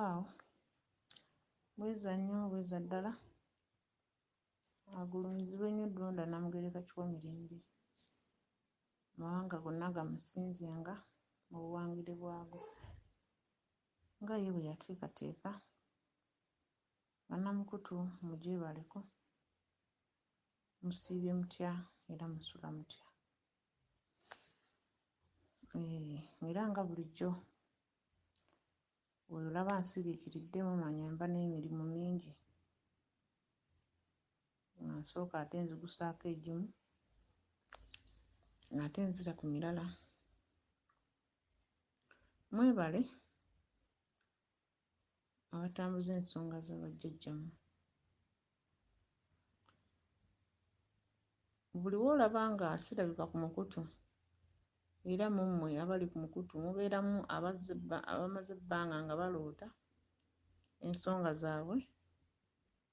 Waaw, bweza nnyo bweza ddala. Agulumizibwe nnyo Ddunda Namugereka Kiwamirembe. Amawanga gonna gamusinzyenga mu buwangire bwago. Nga ye bwe yateekateeka. Bannamukutu mugyebaleko. Musiibye mutya era musula mutya. Era nga bulijjo olaba nsiriikiridde mumanya mba n'emirimu mingi. Nsooka ate nzigusaako egimu ate nzira ku mirala. Mwebale abatambuza ensonga za bajjajjammwe. Buli w'olaba nga sirabika ku mukutu era mu mmwe abali ku mukutu mubeeramu abamaze ebbanga nga baloota ensonga zaabwe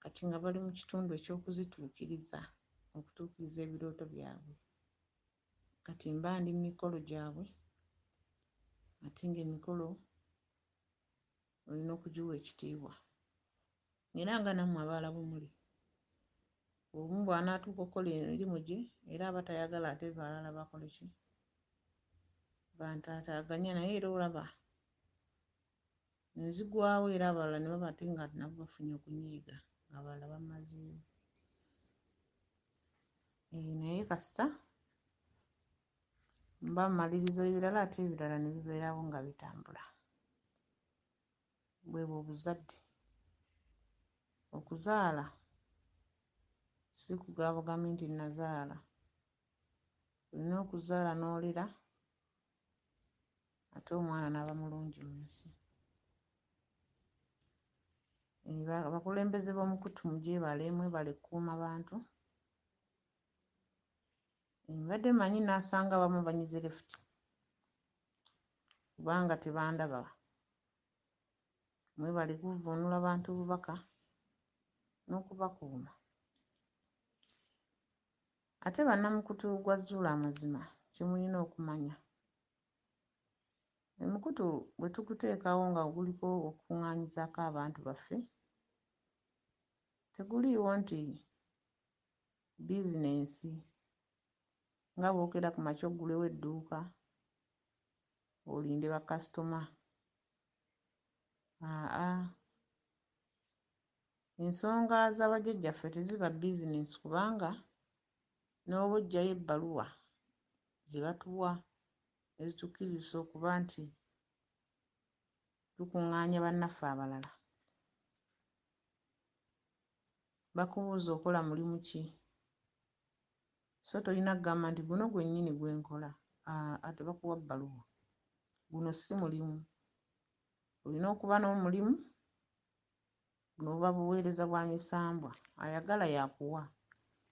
kati nga bali mu kitundu eky'okuzituukiriza, okutuukiriza ebirooto byabwe. Kati mba ndi mu mikolo gyabwe ate ng'emikolo olina okugiwa ekitiibwa. Era nga nammwe abalala bwe muli. Omu bw'anaatuuka okukola emirimu gye era aba tayagala ate balala bakole ki? Bantaataaganya naye era olaba nzigwawo era abalala ne baba ate nga nabo bafunye okunyiiga ng'abalala bamazeewo. Naye kasita mba mmaliriza ebirala ate ebirala ne bibeerawo nga bitambula. Bwebwo obuzadde. Okuzaala si kugaba bugambi nti nazaala. Olina okuzaala n'olera ate omwana n'aba mulungi mu nsi. Abakulembeze b'omukutu mugyebale, mwebale kukuuma bantu. Mbadde mmanyi n'asanga abamu banyize lefuti kubanga tebandaba. Mwebale kuvvuunula bantu bubaka n'okubakuuma. Ate bannamukutu gwa Zuula amazima kye mulina okumanya. Omukutu bwe tuguteekawo nga guliko okukuŋŋaanyizaako abantu baffe, teguliiwo nti bizinensi nga bookera ku makya oggulewo edduuka olinde bakasitoma. Ensonga z'abajjajjaffe teziba bizinensi kubanga n'oba oggyayo ebbaluwa ze batuwa ezitukkiriza okuba nti tukuŋŋaanya bannaffe abalala. Bakubuuza okola mulimu ki? So tolina kugamba nti guno gwennyini gwe nkola. Ate bakuwa bbaluwa. Guno si mulimu. Olina okuba n'omulimu buno buba buweereza bwa misambwa. Ayagala yakuwa.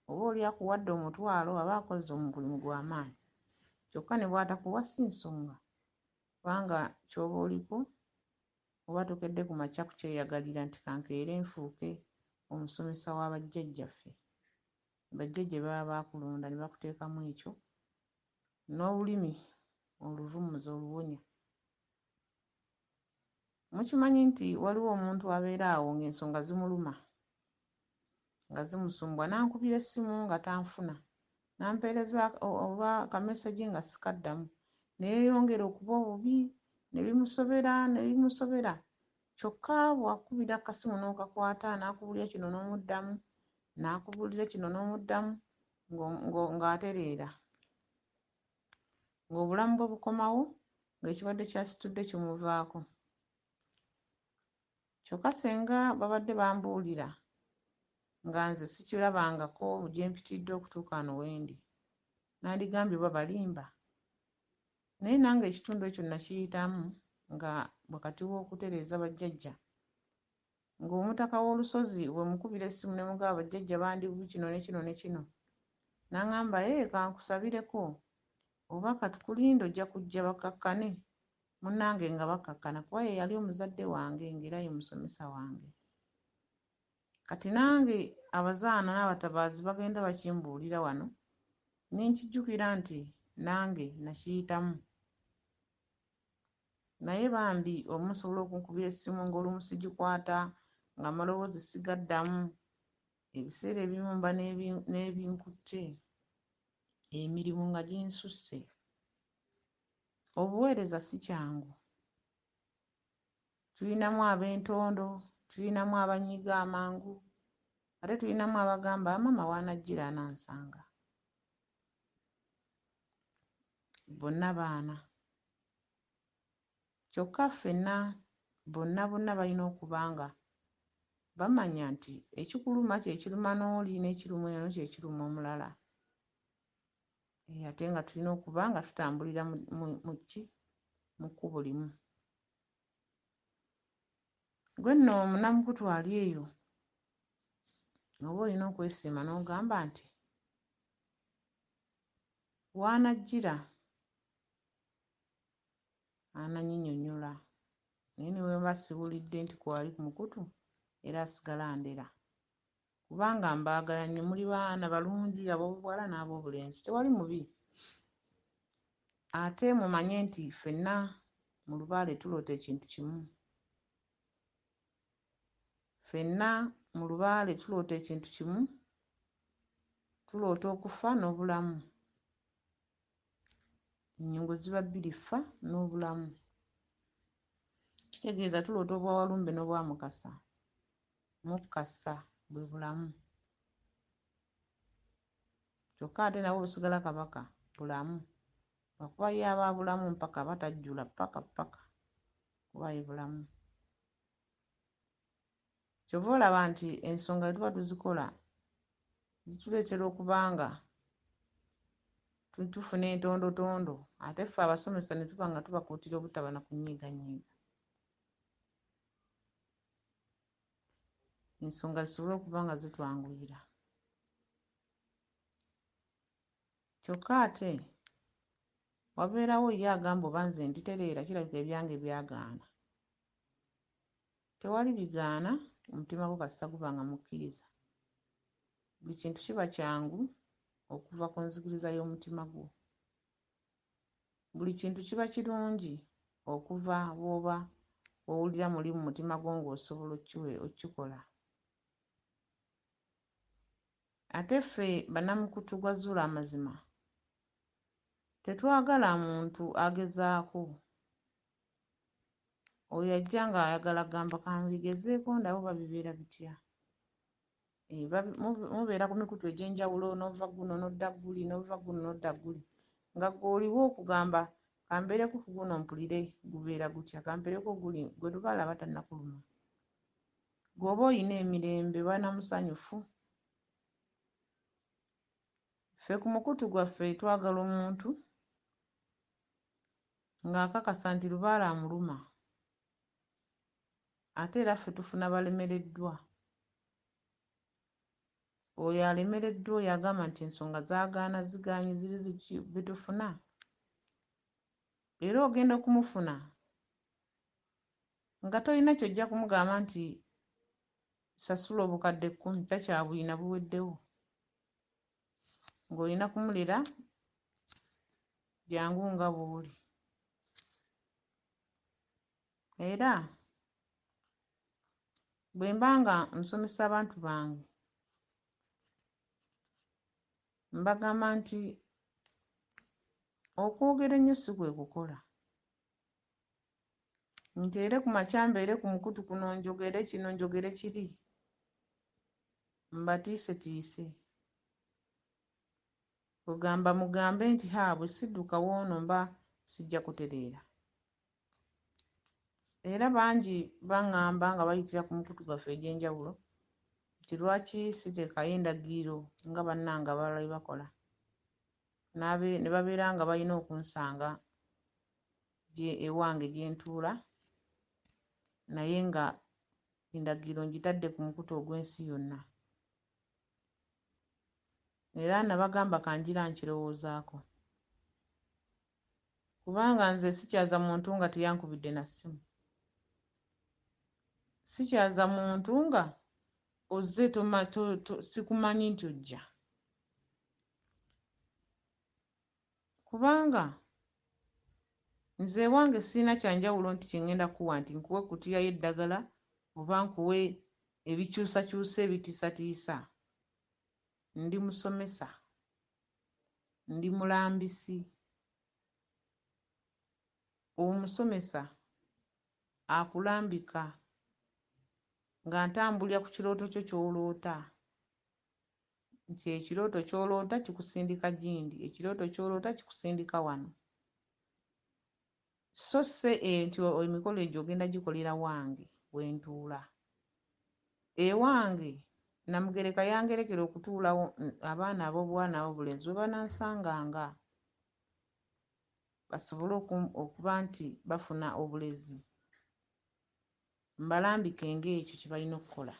Oba oli akuwadde omutwalo aba akoze omulimu gw'amaanyi. Kyokka ne bw'atakuwa si nsonga. Kubanga ky'oba oliko oba tokedde ku makya kukyeyagalira nti kankeere nfuuke omusomesa wa bajjajjaffe. Bajjajja baba baakulonda ne bakuteekamu ekyo n'olulimi oluvumuza oluwonya. Mukimanyi nti waliwo omuntu abeera awo ng'ensonga zimuluma nga zimusumbwa n'ankubira essimu nga tanfuna, n'ampeereza oba kamesegi nga sikaddamu, ne yeeyongera okuba obubi ne bimusobera. Kyokka bw'akubira akasimu n'okakwata n'akubulira kino n'omuddamu, n'akubuulira kino n'omuddamu ng'atereera. Ng'obulamu bwe bukomawo ng'ekibadde ky'asitudde kimuvaako. Kyokka senga babadde bambuulira nga nze sikirabangako gye mpitidde okutuuka wano wendi, nandigambye oba balimba. Naye nange ekitundu ekyo nakiyitamu nga wakati w'okutereeza bajjajja, ng'omutaka w'olusozi bwe mukubira essimu ne mugamba bajjajja bandi bubi kino ne kino ne kino, n'aŋŋamba kankusabireko oba katukulinde ojja kujja bakakkane. Munnange nga bakkakkana kuba ye yali omuzadde wange ng'era ye musomesa wange. Kati nange abazaana n'abatabaazi bagenda bakimbuulira wano, ne nkijjukira nti nange nakiyitamu. naye bambi omusobola okunkubira essimu ng'olumu sigikwata nga maloboozi sigaddamu, ebiseera ebimu mba n'ebinkutte, emirimu nga ginsusse. Obuweereza si kyangu. Tulinamu ab'entondo, tulinamu abanyiiga amangu, ate tulinamu abagamba maama w'anajjira anansanga. Bonna baana. Kyokka ffenna bonna balina okuba nga bamanya nti ekikuluma kye kiruma n'oli n'ekiruma eno kye kiruma omulala. Ate nga tulina okuba nga tutambulira mu kkubo limu. Gwe nno munnamukutwali eyo oba olina okwesiima n'ogamba nti w'anajjira anannyinnyonnyola, naye ne bwe mba siwulidde nti kwali ku mukutu era asigala ndera. Kubanga mbaagala nnyo, muli baana balungi ab'obuwala n'ab'obulenzi, tewali mubi. Ate mumanye nti ffenna mu lubaale tuloota ekintu kimu. Ffenna mu lubaale tuloota ekintu kimu, tuloota okufa n'obulamu. Ennyingo ziba bbiri, ffa n'obulamu. Kitegeeza tuloota obwa Walumbe n'obwa Mukasa. Mukasa bwe bulamu. Kyokka ate nabwo busigala Kabaka bulamu. Lwakuba ye aba bulamu mpaka batajjula paka kuba ye bulamu. Kyova olaba nti ensonga bwe tuba tuzikola zituleetera okuba nga tufuna entondotondo, ate ffe abasomesa ne tuba nga tubakuutira obutaba na kunyiiganyiiga. Ensonga zisobole okuba nga zitwanguyira. Kyokka ate wabeerawo ye agamba oba nze nditereera, kirabika ebyange byagaana. Tewali bigaana, omutima gwo kasita guba nga mukkiriza. Buli kintu kiba kyangu okuva ku nzikiriza y'omutima gwo. Buli kintu kiba kirungi okuva bw'oba owulira muli mu mutima gwo ng'osobola okkikola. Ate ffe bannamukutu gwa Zuula amazima tetwagala muntu agezaako. Oyo ajja ng'ayagala gamba kambigezeeko ndaba oba bibeera bitya. Mubeera ku mikutu egy'enjawulo, n'ova guno n'odda guli, n'ova guno n'odda guli, nga gw'oliwo okugamba kambeereko ku guno mpulire gubeera gutya, kampeereko guli, gwe lubaale aba tannakuluma. Gw'oba oyina emirembe bana musanyufu. Ffe ku mukutu gwaffe twagala omuntu ng'akakasa nti lubaale amuluma. Ate era ffe tufuna balemereddwa. Oyo alemereddwa oyo agamba nti ensonga zaagaana zigaanye ziri ziki bitufuna. Era ogenda okumufuna nga tolina ky'ojja kumugamba nti sasula obukadde 10 takyabulina buweddewo. Ng'olina kumulera jangu nga bw'oli. Era bwe mba nga nsomesa abantu bange mbagamba nti okwogera ennyo si kwe kukola. Nteere ku makya mbeere ku mukutu kuno njogere kino njogere kiri. Mbatiisetiise. Kugamba mugambe nti bwe sidduka w'ono mba sijja kutereera. Era bangi baŋŋamba nga bayitira ku mukutu gwaffe egy'enjawulo nti lwaki siteekayo endagiriro nga bannange abalala bwe bakola. Ne babeera nga balina okunsanga ewange gye ntuula, naye nga endagiriro ngitadde ku mukutu ogw'ensi yonna. Era nabagamba kanjira nkirowoozaako. Kubanga nze sikyaza muntu nga teyankubidde na ssimu. Sikyaza muntu nga ozze sikumanyi nti ojja. Kubanga nze wange sirina kyanjawulo nti kyengenda kuwa nti nkuwe kutiya y'eddagala oba nkuwe ebikyusakyusa ebitiisatiisa. Ndi musomesa, ndi mulambisi. Omusomesa akulambika nga ntambulira ku kirooto kyo ky'oloota, nti ekirooto ky'oloota kikusindika gindi, ekirooto ky'oloota kikusindika wano. So se nti emikolo egyo ogenda gikolera wange wentuula. Ewange Namugereka yangerekera okutuulawo abaana ab'obuwala n'ab'obulenzi we banansanganga basobole okuba nti bafuna obulezi, mbalambike ng'ekyo kye balina okukola.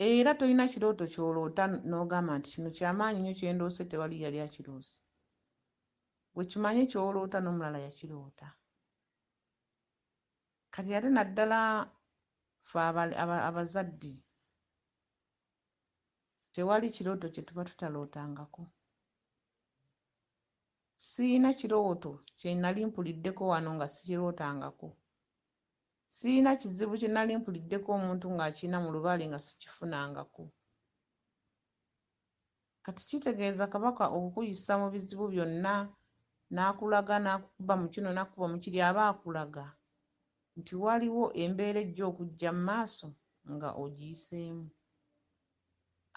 Era tolina kirooto ky'oloota n'ogamba nti kino kyamaanyi nnyo kye ndoose tewali yali akiroose. Bwe kimanye ky'oloota n'omulala yakiroota. Kati ate naddala ffe abazadde tewali kirooto kye tuba tutalootangako. Siyina kirooto kye nali mpuliddeko wano nga sikirootangako. Siyina kizibu kye nali mpuliddeko omuntu ng'akina mu lubaale nga sikifunangako. Kati kitegeeza Kabaka okukuyisa mu bizibu byonna n'akulaga n'akukuba mu kino n'akuba mu kiri aba akulaga nti waliwo embeera ejja okujja mu maaso nga ogiyiseemu.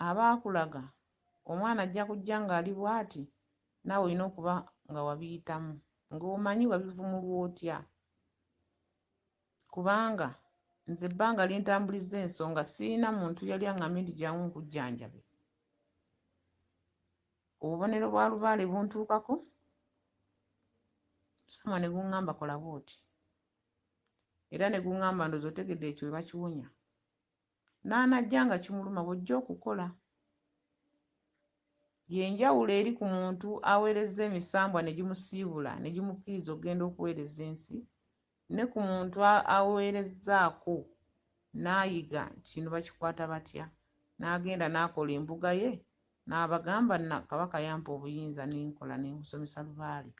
Aba akulaga omwana ajja kujja ng'ali bw'ati naawe olina okuba nga wabiyitamu ng'omanyi wabivumulwa otya. Kubanga nze ebbanga lintambuliza ensonga sirina muntu yali aŋŋambye nti jangu nkujjanjabe. Obubonero bwa lubaale buntuukako, Musamwa ne guŋŋamba kola bw'oti. Era ne guŋŋamba ndowooza otegedde ekyo we bakiwonya. N'anajja nga kimuluma bw'ojja okukola. Y'enjawulo eri ku muntu aweereza emisambwa ne gimusiibula ne gimukkiriza okugenda okuweereza ensi, ne ku muntu aweerezzaako n'ayiga nti kino bakikwata batya, n'agenda n'akola embuga ye n'abagamba Kabaka yampa obuyinza n'enkola n'emusomesa lubaale.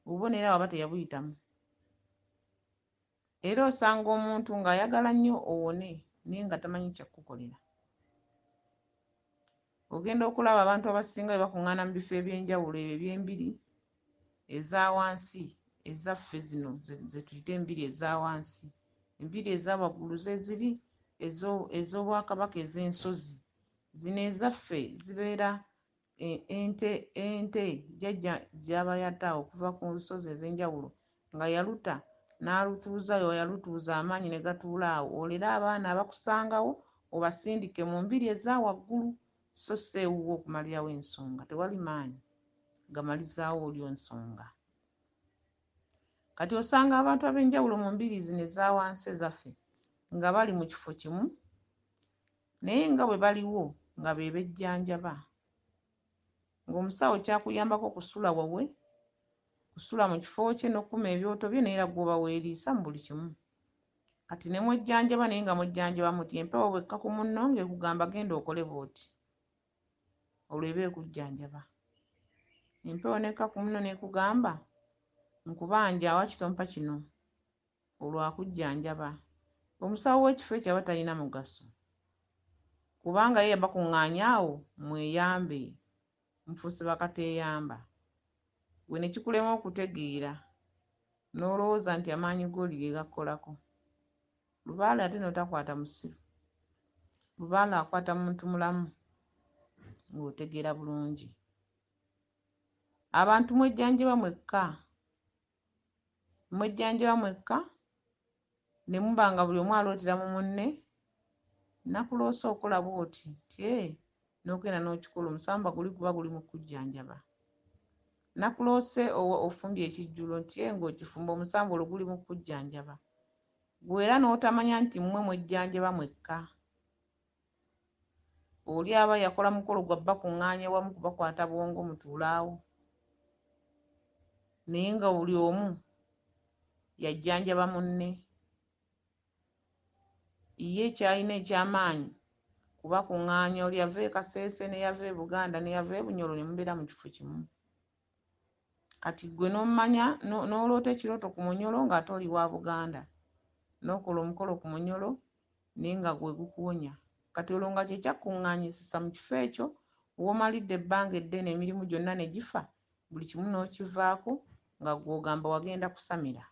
Obubonero abo aba teyabuyitamu. Era osanga omuntu ng'ayagala nnyo owone naye nga tamanyi kyakukolera. Ogenda okulaba abantu abasinga bwe bakuŋŋaana mu bifo eby'enjawulo ebyo eby'embiri eza wansi ezaffe zino ze tuyita embiri eza wansi. Embiri eza waggulu ze ziri ez'Obwakabaka ez'ensozi. Zino ezaffe zibeera ente jjajja gy'aba yatta okuva ku nsozi ez'enjawulo nga yaluta n'alutuuza we yalutuuza amaanyi ne gatuula awo. Olere abaana abakusangawo obasindike mu mbiri eza waggulu so si ewuwo okumalirawo ensonga. Tewali maanyi gamalizaawo olyo ensonga. Kati osanga abantu ab'enjawulo mu mbiri zino eza wansi ezaffe nga bali mu kifo kimu naye nga bwe baliwo nga be bejjanjaba. Ng'omusawo kyakuyambako kusula wawe, kusula mu kifo kye n'okukuma ebyoto bye naye era gw'oba weeriisa mu buli kimu. Kati ne mwejjanjaba naye nga mwejjanjaba muti empewo bw'ekka ku munno ng'ekugamba genda okole bw'oti. Olwo eba ekujjanjaba. Empewo n'ekka ku munno n'ekugamba nkubanja waki tompa kino. Olwo akujjanjaba. Omusawo w'ekifo ekyo aba talina mugaso. Kubanga ye yabakuŋŋaanya awo mweyambe, mufuuse bakateeyamba. Gwe ne kikulema okutegeera n'olowooza nti amaanyi g'oli ge gakkolako. Lubaale ate n'otakwata musiru. Lubaale akwata muntu mulamu ng'otegeera bulungi. Abantu mwejjanjaba mwekka. Mwejjanjaba mwekka ne muba nga buli omu alootera mu munne, nakuloosa okola bw'oti nti n'ogenda n'okikola omusamba guli guba guli mu kujjanjaba. Nakuloose ofumbye ekijjulo nti ng'okifumba omusamba olwo guli mu kujjanjaba. Gwe era n'otamanya nti mmwe mwejjanjaba mwekka. Oli aba yakola mukolo gwa bakuŋŋaanya wamu kubakwata bwongo mutuulaawo. Naye nga buli omu yajjanjaba munne. Ye kyalina eky'amaanyi kuba kuŋŋaanya oli ava e Kasese ne yava e Buganda ne yava e Bunyoro ne mubeera mu kifo kimu. Kati gwe n'omanya n'oloota ekirooto ku Munyoro ng'ate oli wa Buganda, n'okola omukolo ku Munyoro naye nga gwe gukuwonya. Kati olwo nga kye kyakkuŋŋaanyisisa mu kifo ekyo, w'omalidde ebbanga eddene emirimu gyonna ne gifa, buli kimu n'okivaako nga gw'ogamba wagenda kusamira.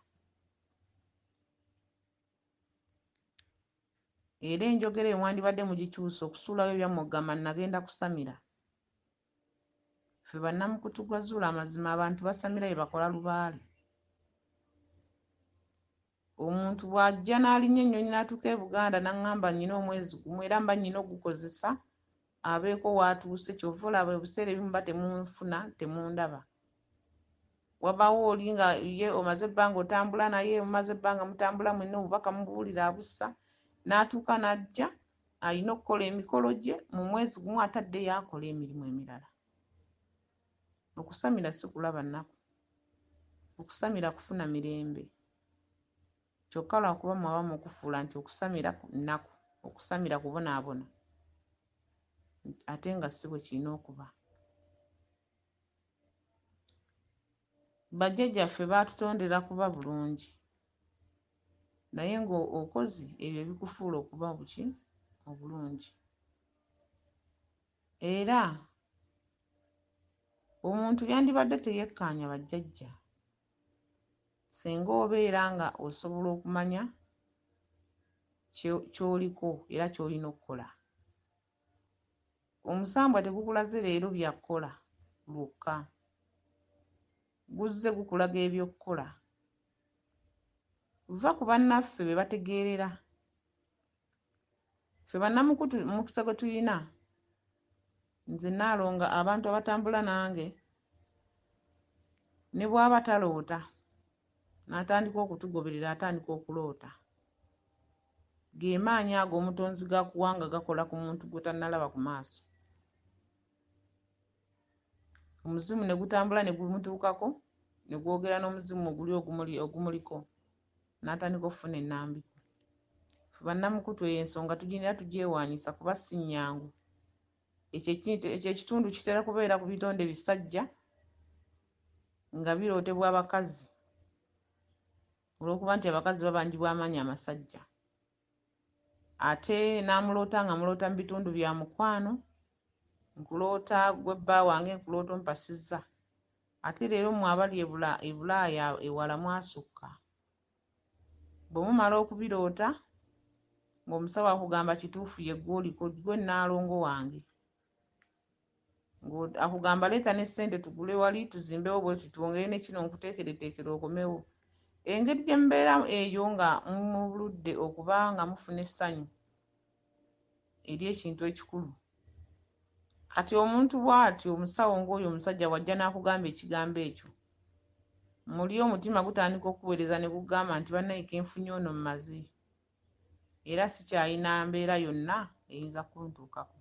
Era enjogera emwandibadde mugikyusa okusuulayo byammwe okugamba nagenda kusamira. Ffe bannamukutu gwa Zuula amazima abantu basamira bye bakola lubaale. Omuntu bw'ajja n'alinnya ennyonyi n'atuuka e Buganda n'aŋŋamba nnyina omwezi gumu era mba nnyina ogukozesa abeeko w'atuuse, ky'ova olaba ebiseera ebimu mba temunfuna, temundaba. Wabaawo oli nga ye omaze ebbanga otambula naye, mumaze ebbanga mutambula mwenna obubaka mubuwulira abussa, n'atuuka n'ajja alina okukola emikolo gye, mu mwezi gumu ataddeyo akola emirimu emirala. Okusamira si kulaba nnaku, okusamira kufuna mirembe. Kyokka lwakuba mwaba mukufuula nti okusamira nnaku, okusamira kubonaabona, ate nga si bwe kirina okuba. Bajjajjaffe baatutondera kuba bulungi, naye ng'okozi ebyo ebikufuula okuba buki obulungi. Era omuntu yandibadde teyekkaanya bajjajja singa obeera nga osobola okumanya ky'oliko era ky'olina okukola. Omusambwa tegukulaze leero byakkola lwokka, guzze gukulaga eby'okkola. Va ku bannaffe be bategeerera. Ffe bannamukutu mukisa gwe tulina, nze Nalongo, abantu abatambula nange, ne bw'aba taloota n'atandika okutugoberera atandika okuloota, ge maanyi ago omutonzi g'akuwa nga gakola ku muntu gwe tannalaba ku maaso. Omuzimu ne gutambula ne gumutuukako ne gwogera n'omuzimu oguli ogumuliko n'atandika okufuna ennambiko. Ffe bannamukutu eyo ensonga tugirina tugyewaanyisa kuba si nnyangu. Ekyo ekitundu kitera kubeera ku bitonde bisajja nga birootebwa abakazi, olw'okuba nti abakazi babanjibwa amaanyi amasajja. Ate n'amuloota nga muloota mu bitundu bya mukwano, nkuloota gwe bba wange, nkuloota ompasizza. Ate leero mmwe abali e Bulaaya ewala mwasukka. Bwe mumala okubiroota ng'omusawo akugamba kituufu ye gw'oliko, gwe Nalongo wange, akugamba leeta ne ssente tugule wali tuzimbewo bwe tutwongere ne kino nkuteekereteekere okomewo. Engeri gye mubeera eyo nga mubuludde okuba nga mufuna essanyu eri ekintu ekikulu. Kati omuntu bw'atyo, omusawo ng'oyo omusajja wajja n'akugamba ekigambo ekyo, muli omutima gutandika okuweereza ne gugamba nti bannayike kenfunye ono mmaze, era sikyalina mbeera yonna eyinza kuntuukako.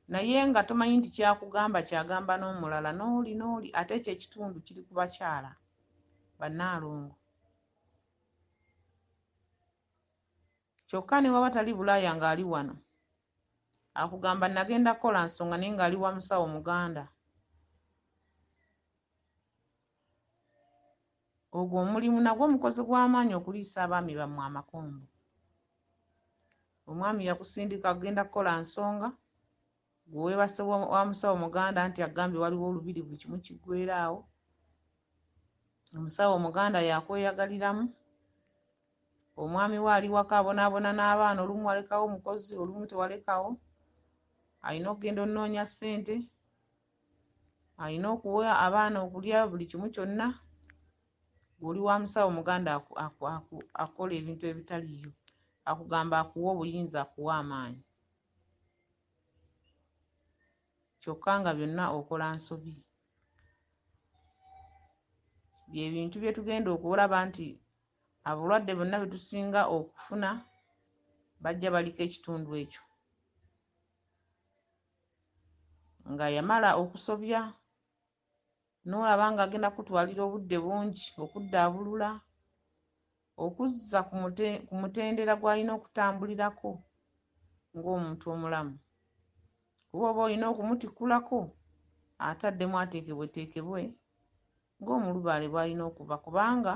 Naye nga tomanyi nti kyakugamba kyagamba n'omulala n'oli ate ekyo ekitundu kiri ku bakyala Bannalongo. Kyokka ne waba tali Bulaaya ng'ali wano, akugamba nagenda kukola nsonga naye ng'ali wa musawo muganda. Ogwo omulimu nagwo mukozi gw'amaanyi okuliisa abaami bammwe amakombo. Omwami yakusindika agenda kukola nsonga, gwe weebase wa musawo muganda nti agambye waliwo olubiri buli kimu kiggweeraawo. Omusawo omuganda yakweyagaliramu, omwami we ali waka abonaabona n'abaana, olumu walekawo omukozi, olumu tewalekawo. Alina okugenda onnoonya ssente, alina okuwa abaana okulya, buli kimu kyonna. Gweoli wa musawo muganda akola ebintu ebitaliiyo, akugamba akuwa obuyinza, akuwa amaanyi. Kyokka nga byonna okola nsobi. Bye bintu bye tugenda okulaba nti abalwadde bonna be tusinga okufuna bajja baliko ekitundu ekyo. Nga yamala okusobya n'olaba ng'agenda kutwalira obudde bungi okuddaabulula, okuzza ku mutendera gw'alina okutambulirako, ng'omuntu omulamu. Kuba oba olina okumutikkulako ataddemu ateekebweteekebwe ng'omulubaale bw'alina okuba, kubanga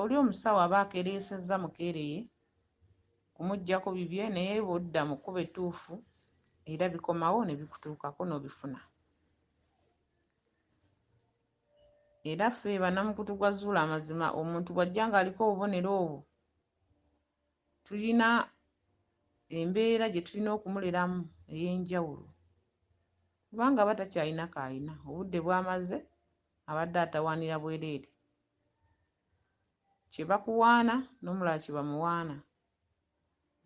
oli omusawo aba akereesezza mukeereye kumuggyako bibye, naye bw'odda mu kkubo ettuufu era bikomawo ne bikutuukako n'obifuna. Era ffe bannamukutu gwa Zuula amazima, omuntu bw'ajja ng'aliko obubonero obwo tulina embeera gye tulina okumuleramu ey'enjawulo, kubanga aba takyalina k'alina, obudde bw'amaze abadde atawaanira bwereere. Kye bakuwaana n'omulala kye bamuwaana,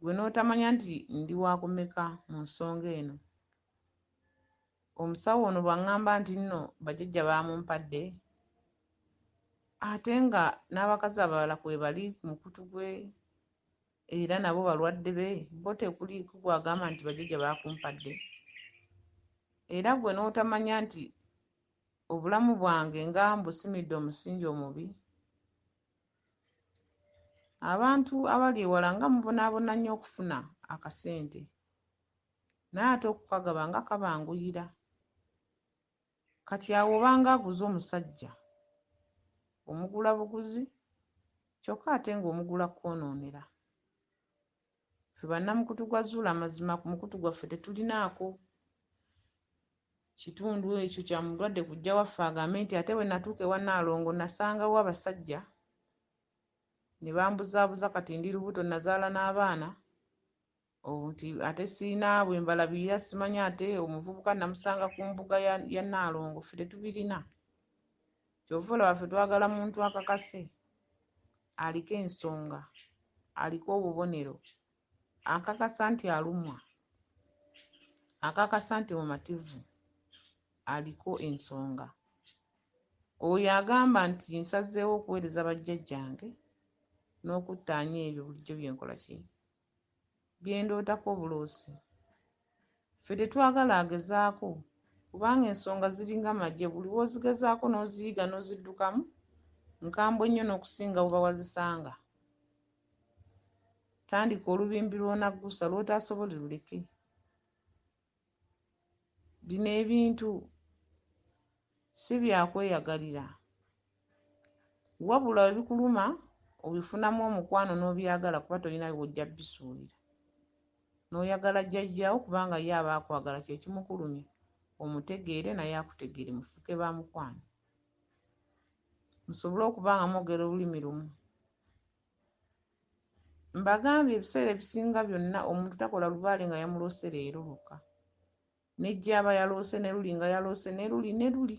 gwe n'otamanya nti ndi wa kumeka mu nsonga eno. Omusawo ono bw'aŋŋamba nti nno bajjajja baamumpadde, ate nga n'abakazi abalala kwe bali ku mukutu gwe era nabo balwadde be, bo tekuliiko gwagamba nti bajjajja baakumpadde. Era gwe n'otamanya nti obulamu bwange nga mbusimidde omusingi omubi, abantu abali ewala nga mubonaabona nnyo okufuna akasente, naye ate okukagaba nga kabanguyira. Kati awo obanga aguze omusajja omugula buguzi, kyokka ate ng'omugula kwonoonera. Ffe bannamukutu gwa Zuula amazima ku mukutu gwaffe tetulinaako kitundu ekyo kya mulwadde kujja waffe agambe nti ate bwe natuuka ewa Nalongo nasangawo abasajja ne bambuzaabuza, kati ndi lubuto nazaala n'abaana, nti ate sirina bwe mbalabirira simanyi ate omuvubuka namusanga ku mbuga ya Nalongo. Ffe tetubirina. Kyova olaba ffe twagala muntu akakase, aliko ensonga, aliko obubonero, akakasa nti alumwa, akakasa nti mumativu, aliko ensonga. Oyo agamba nti nsazeewo okuweereza bajjajjange n'okuttaanya ebyo bulijjo byenkola ki byendootako obuloosi. Ffe tetwagala agezaako, kubanga ensonga ziringa magye, buli w'ozigezaako n'oziyiga n'oziddukamu nkambwe nnyo n'okusinga bwe wazisanga. Tandika olubimbi lw'onaggusa lw'otaasobole luleke. Bino ebintu si byakweyagalira, wabula we bikuluma obifunamu omukwano n'obyagala, kuba tolina w'ojja bisuulira. N'oyagala jjajjaawo kubanga ye aba akwagala, kye kimukulumya, omutegeere naye akutegeere, mufuuke ba mukwano. Musobole okuba nga mwogera olulimi lumu. Mbagambye ebiseera ebisinga byonna omuntu takola lubaale nga yamuloose leero lwokka. Nejja aba yaloose ne luli nga yaloose ne luli ne luli.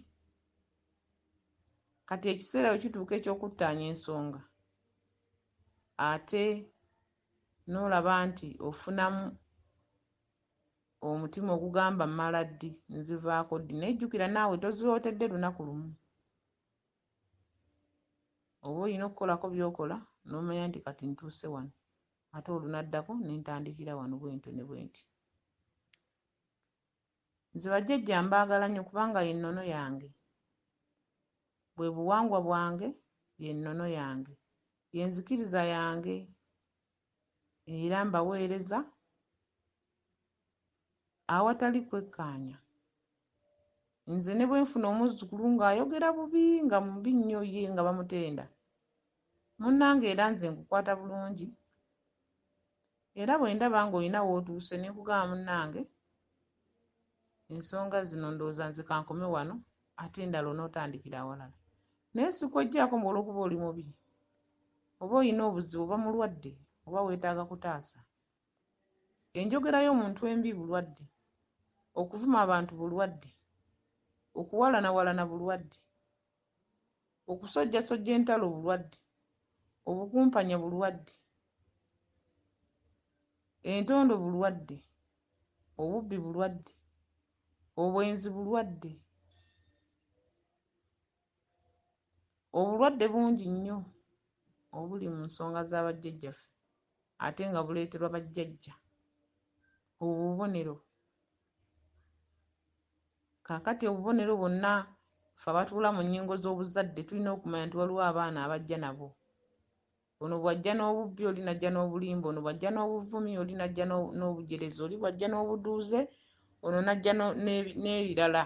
Kati ekiseera we kituuka eky'okuttaanya ensonga, ate n'olaba nti ofunamu omutima ogugamba mmala ddi, nzivaako ddi, naye jjukira naawe tozirootedde lunaku lumu. Oba olina okukolako by'okola n'omanya nti kati ntuuse wano, ate olunaddako ne ntandikira wano bwentyo ne bwenti. Nze bajjajja mbaagala nnyo kubanga ye nnono yange, bwe buwangwa bwange, ye nnono yange, ye nzikiriza yange, era mbaweereza awatali kwekkaanya. Nze ne bwe nfuna omuzzukulu ng'ayogera bubi, nga mubi nnyo ye nga bamutenda, munnange era nze nkukwata bulungi, era bwe ndaba ng'olina w'otuuse ne nkugamba munnange, ensonga zino ndowooza nze kankome wano, ate endala onootandikira awalala. Naye sikweggyako olw'okuba oli mubi, oba olina obuzibu, oba mulwadde, oba weetaaga kutaasa. Enjogera y'omuntu embi bulwadde, okuvuma abantu bulwadde, okuwalanawalana bulwadde, okusojjasojja entalo bulwadde, obukumpanya bulwadde, entondo bulwadde, obubbi bulwadde, obwenzi bulwadde. Obulwadde bungi nnyo obuli mu nsonga z'abajjajjaffe, ate nga buleeterwa bajjajja. Obwo bubonero. Kaakati obubonero bwonna ffe abatuula mu nnyingo z'obuzadde tulina okumanya nti waliwo abaana abajja nabo. ono bw'ajja n'obubbi oli n'ajja n'obulimba, ono bw'ajja n'obuvumi oli n'ajja n'obujereza, oli bw'ajja n'obuduuze ono n'ajja n'ebirala.